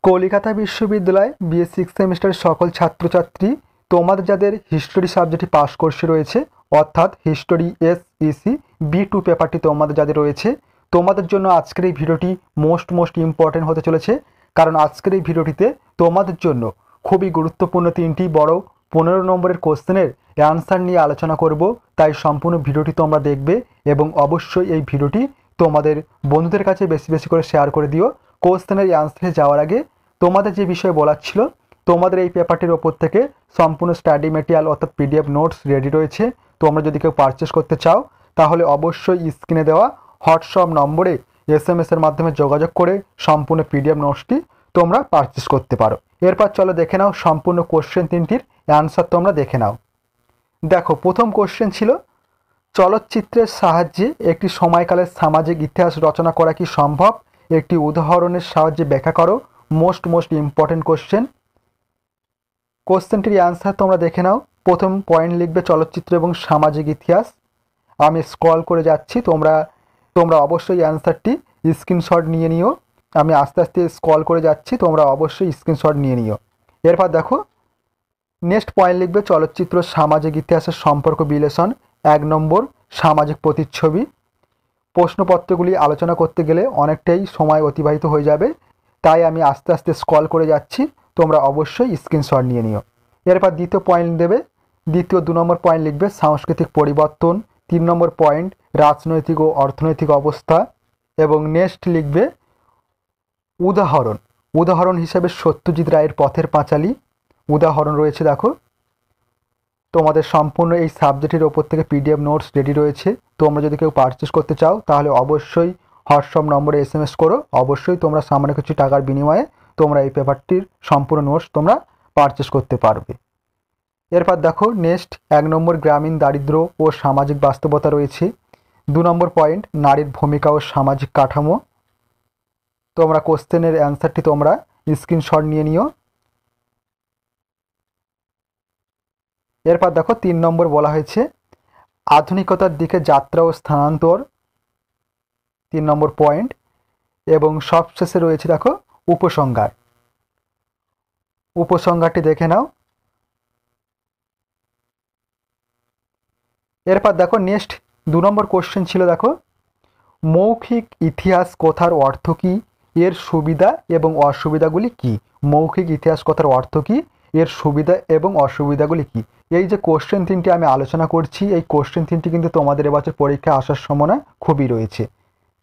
কলকাতা বিশ্ববিদ্যালয় BA six সেমিস্টারের সকল ছাত্রছাত্রী, তোমাদের যাদের হিস্টোরি সাবজেক্টটি পাস কোর্সে রয়েছে, অর্থাৎ হিস্টোরি SEC B2 পেপারটি তোমাদের যাদের রয়েছে, তোমাদের জন্য আজকের এই ভিডিওটি মোস্ট ইম্পর্টেন্ট হতে চলেছে। কারণ আজকের এই ভিডিওটিতে তোমাদের জন্য খুবই গুরুত্বপূর্ণ 3টি বড় 15 নম্বরের কোশ্চেনের অ্যান্সার নিয়ে আলোচনা করব। তাই সম্পূর্ণ ভিডিওটি তোমরা দেখবে এবং অবশ্যই এই ভিডিওটি তোমাদের বন্ধুদের কাছে বেশি করে শেয়ার করে দিও। কোশ্চেনের অ্যান্সারে যাওয়ার আগে তোমাদের যে বিষয়ে বলার ছিল, তোমাদের এই পেপারটির ওপর থেকে সম্পূর্ণ স্টাডি মেটেরিয়াল অর্থাৎ PDF নোটস রেডি রয়েছে। তোমরা যদি কেউ পারচেস করতে চাও তাহলে অবশ্যই স্ক্রিনে দেওয়া হোয়াটসঅ্যাপ নম্বরে SMS এর মাধ্যমে যোগাযোগ করে সম্পূর্ণ PDF নোটসটি তোমরা পারচেস করতে পারো। এরপর চলো দেখে নাও সম্পূর্ণ কোশ্চেন 3টির অ্যান্সার তোমরা দেখে নাও। দেখো, প্রথম কোশ্চেন ছিল, চলচ্চিত্রের সাহায্যে একটি সময়কালের সামাজিক ইতিহাস রচনা করা কি সম্ভব? একটি উদাহরণের সাহায্যে ব্যাখ্যা করো। Most important question. কোশ্চেনটির অ্যান্সার তোমরা দেখে নাও। প্রথম পয়েন্ট লিখবে চলচ্চিত্র এবং সামাজিক ইতিহাস। আমি স্ক্রল করে যাচ্ছি, তোমরা অবশ্যই অ্যান্সারটি স্ক্রিনশট নিয়ে নিও। আমি আস্তে স্ক্রল করে যাচ্ছি, তোমরা অবশ্যই স্ক্রিনশট নিয়ে নিও। এরপর দেখো, নেক্সট পয়েন্ট লিখবে চলচ্চিত্র সামাজিক ইতিহাসের সম্পর্ক বিশ্লেষণ। 1 নম্বর সামাজিক প্রতিচ্ছবি। প্রশ্নপত্রগুলি আলোচনা করতে গেলে অনেকটাই সময় অতিবাহিত হয়ে যাবে, তাই আমি আস্তে স্ক্রল করে যাচ্ছি, তোমরা অবশ্যই স্ক্রিনশট নিয়ে নিও। এরপর দ্বিতীয় পয়েন্ট দেবে, 2 নম্বর পয়েন্ট লিখবে সাংস্কৃতিক পরিবর্তন। 3 নম্বর পয়েন্ট রাজনৈতিক ও অর্থনৈতিক অবস্থা। এবং নেক্সট লিখবে উদাহরণ হিসেবে সত্যজিৎ রায়ের পথের পাঁচালী উদাহরণ রয়েছে। দেখো, তোমাদের সম্পূর্ণ এই সাবজেক্টের ওপর থেকে PDF নোটস রেডি রয়েছে। তোমরা যদি কেউ পারচেস করতে চাও তাহলে অবশ্যই হোয়াটসঅ্যাপ নম্বরে SMS করো। অবশ্যই তোমরা সামান্য কিছু টাকার বিনিময়ে তোমরা এই পেপারটির সম্পূর্ণ নোটস তোমরা পারচেস করতে পারবে। এরপর দেখো, নেক্সট 1 নম্বর গ্রামীণ দারিদ্র ও সামাজিক বাস্তবতা রয়েছে। 2 নম্বর পয়েন্ট নারীর ভূমিকা ও সামাজিক কাঠামো। তোমরা কোশ্চেনের অ্যান্সারটি তোমরা স্ক্রিনশট নিয়ে নিও। এরপর দেখো, 3 নম্বর বলা হয়েছে আধুনিকতার দিকে যাত্রা ও স্থানান্তর। 3 নম্বর পয়েন্ট। এবং সবশেষে রয়েছে দেখো উপসংহারটি দেখে নাও। এরপর দেখো, নেক্সট 2 নম্বর কোশ্চেন ছিল, দেখো মৌখিক ইতিহাস কথার অর্থ কী, এর সুবিধা এবং অসুবিধাগুলি কী? মৌখিক ইতিহাস কথার অর্থ কী, এর সুবিধা এবং অসুবিধাগুলি কী? এই যে কোশ্চেন 3টি আমি আলোচনা করছি, এই কোশ্চেন 3টি কিন্তু তোমাদের এবছর পরীক্ষায় আসার সম্ভাবনা খুবই রয়েছে।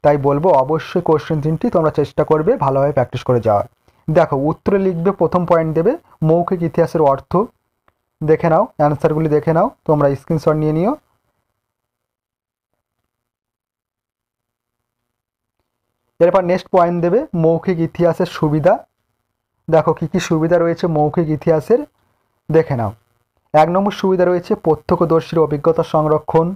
তাই বলবো অবশ্যই কোশ্চেন 3টি তোমরা চেষ্টা করবে ভালোভাবে প্র্যাকটিস করে যাওয়ার। দেখো, উত্তরে লিখবে, প্রথম পয়েন্ট দেবে মৌখিক ইতিহাসের অর্থ। দেখে নাও, অ্যান্সারগুলি দেখে নাও, তোমরা স্ক্রিনশট নিয়ে নিও। এরপর নেক্সট পয়েন্ট দেবে মৌখিক ইতিহাসের সুবিধা। দেখো কি কি সুবিধা রয়েছে মৌখিক ইতিহাসের, দেখে নাও। 1 নম্বর সুবিধা রয়েছে প্রত্যক্ষদর্শীর অভিজ্ঞতা সংরক্ষণ।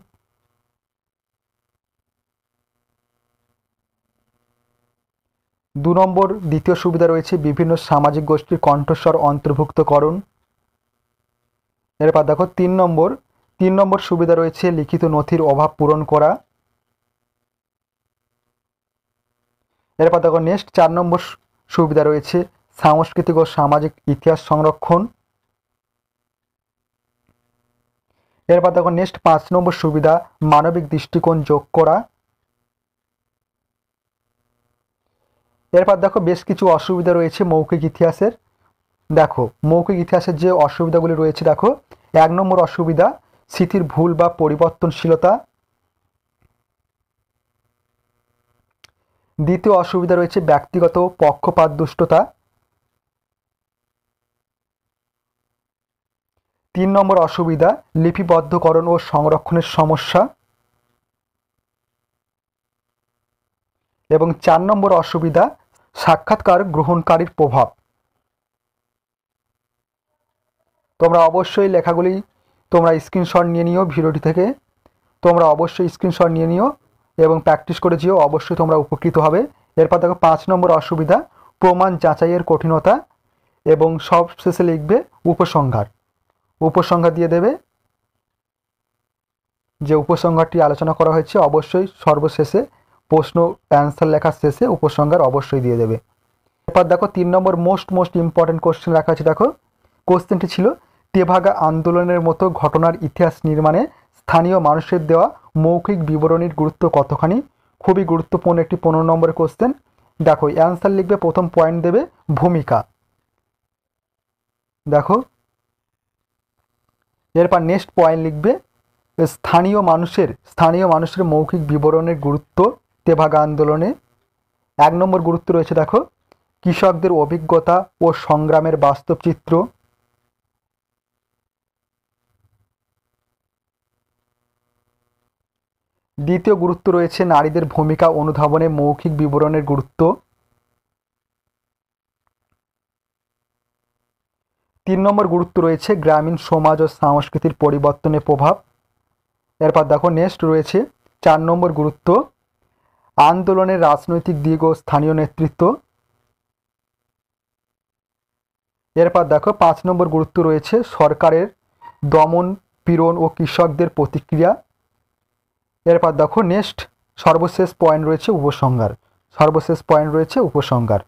2 নম্বর দ্বিতীয় সুবিধা রয়েছে বিভিন্ন সামাজিক গোষ্ঠীর কণ্ঠস্বর অন্তর্ভুক্তকরণ। এরপর দেখো 3 নম্বর সুবিধা রয়েছে লিখিত নথির অভাব পূরণ করা। এরপর দেখো নেক্সট 4 নম্বর সুবিধা রয়েছে সাংস্কৃতিক ও সামাজিক ইতিহাস সংরক্ষণ। এরপর দেখো নেক্সট 5 নম্বর সুবিধা মানবিক দৃষ্টিকোণ যোগ করা। এরপর দেখো বেশ কিছু অসুবিধা রয়েছে মৌখিক ইতিহাসের। দেখো মৌখিক ইতিহাসের যে অসুবিধাগুলি রয়েছে, দেখো 1 নম্বর অসুবিধা স্মৃতির ভুল বা পরিবর্তনশীলতা। দ্বিতীয় অসুবিধা রয়েছে ব্যক্তিগত পক্ষপাতদুষ্টতা। 3 নম্বর অসুবিধা লিপিবদ্ধকরণ ও সংরক্ষণের সমস্যা। এবং 4 নম্বর অসুবিধা সাক্ষাৎকার গ্রহণকারীর প্রভাব। তোমরা অবশ্যই লেখাগুলি তোমরা স্ক্রিনশট নিয়ে নিও ভিডিওটি থেকে। তোমরা অবশ্যই স্ক্রিনশট নিয়ে নিও এবং প্র্যাকটিস করে যেও, অবশ্যই তোমরা উপকৃত হবে। এরপর দেখো 5 নম্বর অসুবিধা প্রমাণ যাচাইয়ের কঠিনতা। এবং সবশেষে লিখবে উপসংহার দিয়ে দেবে। যে উপসংহারটি আলোচনা করা হয়েছে অবশ্যই সর্বশেষে প্রশ্ন অ্যান্সার লেখার শেষে উপসংহার অবশ্যই দিয়ে দেবে। এরপর দেখো 3 নম্বর মোস্ট ইম্পর্টেন্ট কোশ্চেন রাখা আছে। দেখো কোশ্চেনটি ছিল তেভাগা আন্দোলনের মতো ঘটনার ইতিহাস নির্মাণে স্থানীয় মানুষের দেওয়া মৌখিক বিবরণীর গুরুত্ব কতখানি। খুবই গুরুত্বপূর্ণ একটি 15 নম্বরের কোশ্চেন। দেখো অ্যান্সার লিখবে, প্রথম পয়েন্ট দেবে ভূমিকা। দেখো এরপর নেক্সট পয়েন্ট লিখবে স্থানীয় মানুষের মৌখিক বিবরণের গুরুত্ব তেভাগা আন্দোলনে। 1 নম্বর গুরুত্ব রয়েছে দেখো কৃষকদের অভিজ্ঞতা ও সংগ্রামের বাস্তব চিত্র। দ্বিতীয় গুরুত্ব রয়েছে নারীদের ভূমিকা অনুধাবনে মৌখিক বিবরণের গুরুত্ব। 3 নম্বর গুরুত্ব রয়েছে গ্রামীণ সমাজ ও সংস্কৃতির পরিবর্তনের প্রভাব। এরপর দেখো নেক্সট রয়েছে 4 নম্বর গুরুত্ব আন্দোলনের রাজনৈতিক দিক ও স্থানীয় নেতৃত্ব। এরপর দেখো 5 নম্বর গুরুত্ব রয়েছে সরকারের দমন পীড়ন ও কৃষকদের প্রতিক্রিয়া। এরপর দেখো নেক্সট সর্বশেষ পয়েন্ট রয়েছে উপসংহার।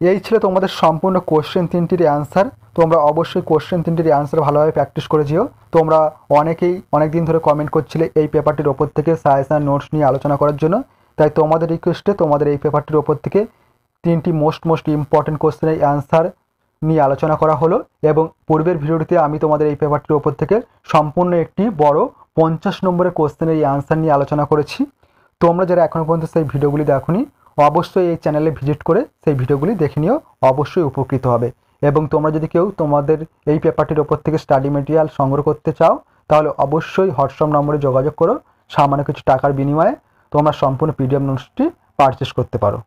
এই ছিল তোমাদের সম্পূর্ণ কোশ্চেন 3টির অ্যান্সার। তোমরা অবশ্যই কোশ্চেন 3টির অ্যান্সার ভালোভাবে প্র্যাকটিস করে যেও। তোমরা অনেকেই অনেক দিন ধরে কমেন্ট করছিলে এই পেপারটির ওপর থেকে সাজেশন নোটস নিয়ে আলোচনা করার জন্য। তাই তোমাদের রিকোয়েস্টে তোমাদের এই পেপারটির ওপর থেকে 3টি মোস্ট ইম্পর্টেন্ট কোশ্চেনের অ্যান্সার নিয়ে আলোচনা করা হলো। এবং পূর্বের ভিডিওটিতে আমি তোমাদের এই পেপারটির ওপর থেকে সম্পূর্ণ একটি বড় 50 নম্বরের কোশ্চেনের এই অ্যান্সার নিয়ে আলোচনা করেছি। তোমরা যারা এখনও পর্যন্ত সেই ভিডিওগুলি দেখোনি অবশ্যই এই চ্যানেলে ভিজিট করে সেই ভিডিওগুলি দেখে নিও, অবশ্যই উপকৃত হবে। এবং তোমরা যদি কেউ তোমাদের এই পেপারটির ওপর থেকে স্টাডি মেটেরিয়াল সংগ্রহ করতে চাও তাহলে অবশ্যই হোয়াটসঅ্যাপ নম্বরে যোগাযোগ করো। সামান্য কিছু টাকার বিনিময়ে তোমরা সম্পূর্ণ পিডিএফ নোটসটি পারচেস করতে পারো।